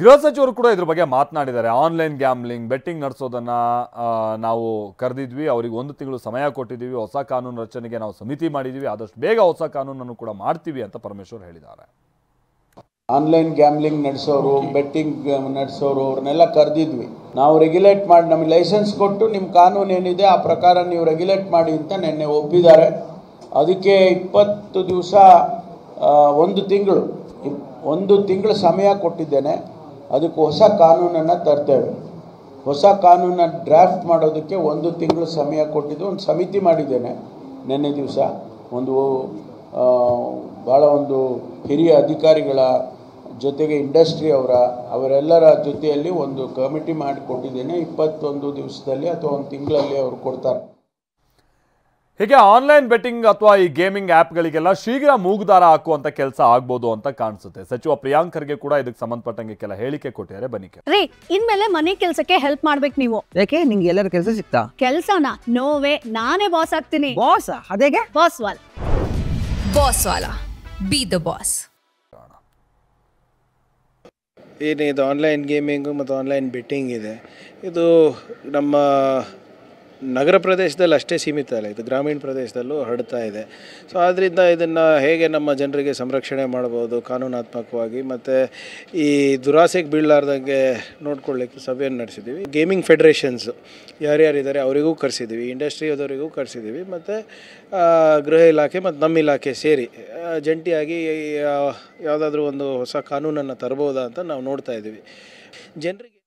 ಗೃಹ ಸಚಿವರು ಕೂಡ ಇದ್ರ ಬಗ್ಗೆ ಮಾತನಾಡಿದ್ದಾರೆ. ಆನ್ಲೈನ್ ಗ್ಯಾಮ್ಲಿಂಗ್ ಬೆಟ್ಟಿಂಗ್ ನಡೆಸೋದನ್ನ ನಾವು ಕರೆದಿದ್ವಿ, ಅವರಿಗೆ 1 ತಿಂಗಳು ಸಮಯ ಕೊಟ್ಟಿದ್ದೀವಿ, ಹೊಸ ಕಾನೂನು ರಚನೆಗೆ ನಾವು ಸಮಿತಿ ಮಾಡಿದ್ದೀವಿ, ಆದಷ್ಟು ಬೇಗ ಹೊಸ ಕಾನೂನನ್ನು ಕೂಡ ಮಾಡ್ತೀವಿ ಅಂತ ಪರಮೇಶ್ವರ್ ಹೇಳಿದ್ದಾರೆ. ಆನ್ಲೈನ್ ಗ್ಯಾಮ್ಲಿಂಗ್ ನಡೆಸೋರು, ಬೆಟ್ಟಿಂಗ್ ನಡೆಸೋರು ಅವ್ರನ್ನೆಲ್ಲ ಕರೆದಿದ್ವಿ. ನಾವು ರೆಗ್ಯುಲೇಟ್ ಮಾಡಿ, ನಮಗೆ ಲೈಸೆನ್ಸ್ ಕೊಟ್ಟು ನಿಮ್ಮ ಕಾನೂನು ಏನಿದೆ ಆ ಪ್ರಕಾರ ನೀವು ರೆಗ್ಯುಲೇಟ್ ಮಾಡಿ ಅಂತ ನಿನ್ನೆ ಒಪ್ಪಿದ್ದಾರೆ. ಅದಕ್ಕೆ 20 ದಿವಸ 1 ತಿಂಗಳು ಸಮಯ ಕೊಟ್ಟಿದ್ದೇನೆ. ಅದಕ್ಕೆ ಹೊಸ ಕಾನೂನನ್ನು ತರ್ತೇವೆ. ಹೊಸ ಕಾನೂನನ್ನು ಡ್ರಾಫ್ಟ್ ಮಾಡೋದಕ್ಕೆ 1 ತಿಂಗಳು ಸಮಯ ಕೊಟ್ಟಿದ್ದು ಒಂದು ಸಮಿತಿ ಮಾಡಿದ್ದೇನೆ. ನಿನ್ನೆ ದಿವಸ ಭಾಳ ಹಿರಿಯ ಅಧಿಕಾರಿಗಳ ಜೊತೆಗೆ ಇಂಡಸ್ಟ್ರಿ ಅವರೆಲ್ಲರ ಜೊತೆಯಲ್ಲಿ ಒಂದು ಕಮಿಟಿ ಮಾಡಿಕೊಟ್ಟಿದ್ದೇನೆ. 21 ದಿವಸದಲ್ಲಿ ಅಥವಾ 1 ತಿಂಗಳಲ್ಲಿ ಅವರು ಕೊಡ್ತಾರೆ. ಹೀಗೆ ಆನ್ಲೈನ್ ಬೆಟ್ಟಿಂಗ್ ಅಥವಾ ಈ ಗೇಮಿಂಗ್ ಆ್ಯಪ್ಗಳಿಗೆಲ್ಲ ಶೀಘ್ರ ಮೂಗುದಾರ ಹಾಕುವಂತ ಕೆಲಸ ಆಗ್ಬೋದು ಅಂತ ಕಾಣಿಸುತ್ತೆ. ಸಚಿವ ಪ್ರಿಯಾಂಕ್ ಖರ್ಗೆ ಕೂಡ ಇದಕ್ಕೆ ಸಂಬಂಧಪಟ್ಟಂಗೆ ಕೆಲ ಹೇಳಿಕೆ ಕೊಟ್ಟಿದ್ದಾರೆ. ಬನ್ನಿ ರೀ, ಇನ್ಮೇಲೆ ಮನೆ ಕೆಲಸಕ್ಕೆ ಹೆಲ್ಪ್ ಮಾಡ್ಬೇಕು ನೀವು. ಯಾಕೆ ನಿಂಗೆ ಎಲ್ಲರ ಕೆಲಸ ಸಿಗ್ತಾ? ಕೆಲಸನ ನೋವೇ, ನಾನೇ ಬಾಸ್ ಆಗ್ತೀನಿ. ಬಾಸ್ ಅದೇಗೆ? ಬಾಸ್ ವಾಲ ಬಿ ದ ಬಾಸ್. ಏನಿದು ಆನ್ಲೈನ್ ಗೇಮಿಂಗು ಮತ್ತು ಆನ್ಲೈನ್ ಬೆಟ್ಟಿಂಗ್ ಇದೆ, ಇದು ನಮ್ಮ ನಗರ ಪ್ರದೇಶದಲ್ಲಿ ಅಷ್ಟೇ ಸೀಮಿತ ಅಲ್ಲ, ಇದು ಗ್ರಾಮೀಣ ಪ್ರದೇಶದಲ್ಲೂ ಹರಡ್ತಾ ಇದೆ. ಸೊ ಆದ್ದರಿಂದ ಇದನ್ನು ಹೇಗೆ ನಮ್ಮ ಜನರಿಗೆ ಸಂರಕ್ಷಣೆ ಮಾಡ್ಬೋದು ಕಾನೂನಾತ್ಮಕವಾಗಿ, ಮತ್ತು ಈ ದುರಾಸೆಗೆ ಬೀಳಲಾರ್ದಂಗೆ ನೋಡ್ಕೊಳ್ಳಿಕ್ಕೆ ಸಭೆಯನ್ನು ನಡೆಸಿದ್ದೀವಿ. ಗೇಮಿಂಗ್ ಫೆಡರೇಷನ್ಸು ಯಾರ್ಯಾರಿದ್ದಾರೆ ಅವರಿಗೂ ಕರೆಸಿದ್ದೀವಿ, ಇಂಡಸ್ಟ್ರಿಯದವರಿಗೂ ಕರೆಸಿದ್ದೀವಿ, ಮತ್ತು ಗೃಹ ಇಲಾಖೆ ಮತ್ತು ನಮ್ಮ ಇಲಾಖೆ ಸೇರಿ ಜಂಟಿಯಾಗಿ ಯಾವುದಾದ್ರೂ ಒಂದು ಹೊಸ ಕಾನೂನನ್ನು ತರ್ಬೋದಾ ಅಂತ ನಾವು ನೋಡ್ತಾ ಇದ್ದೀವಿ. ಜನರಿಗೆ